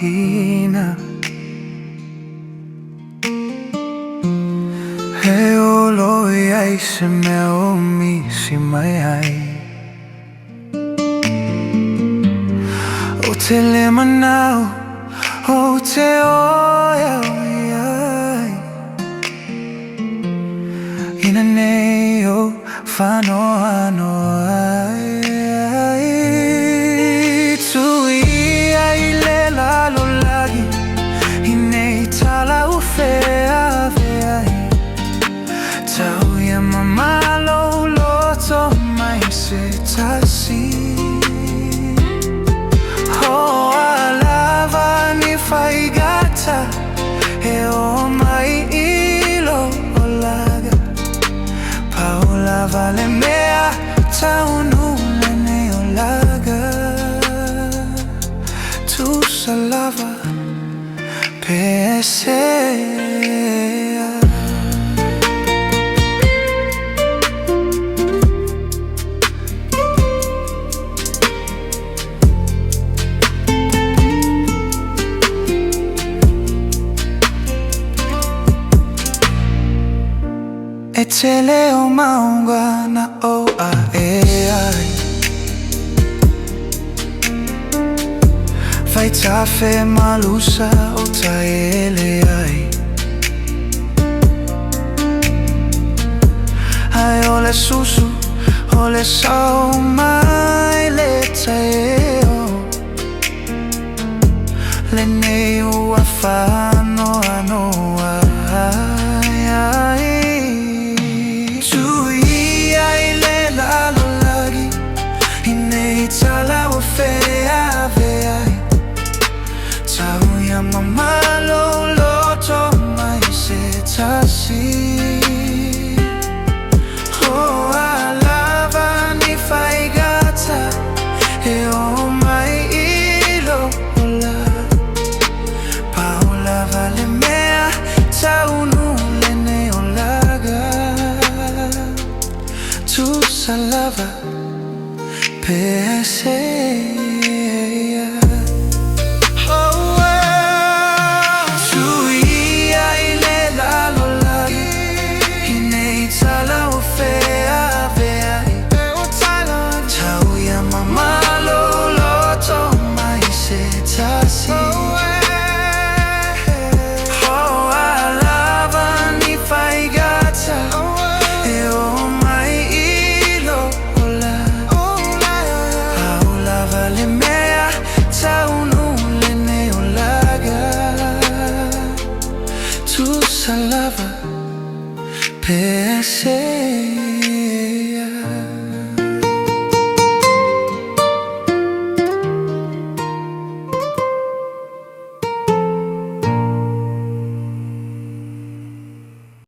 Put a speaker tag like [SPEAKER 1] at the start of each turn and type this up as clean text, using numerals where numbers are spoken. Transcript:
[SPEAKER 1] mahina He oloi ai se mea o misi mai ai O te lema nau, o te oia ai Ina nei o whanoa no ai Tui ai le lalo lagi I nei tala u whea ai Tau ia mamalo loto mai se tasi Ho alava ni whaigata E o mai ilo o laga Paula vale mea tau nula ne o laga Tusa lava Aisea E te leo maunga na o Aisea Vai tafe malusa o taele ai Ai ole susu, ole sau mai le taeo Le nei ua whano anoa ai ai Tui ai le lalo lagi I nei tala o whea ai Tau ia mamalo loto mai se tasi Ho alava ni whaigata E o mai ilo o la Paula vale mea tau nule ne o laga Tusa lava Aisea Tusa lava Aisea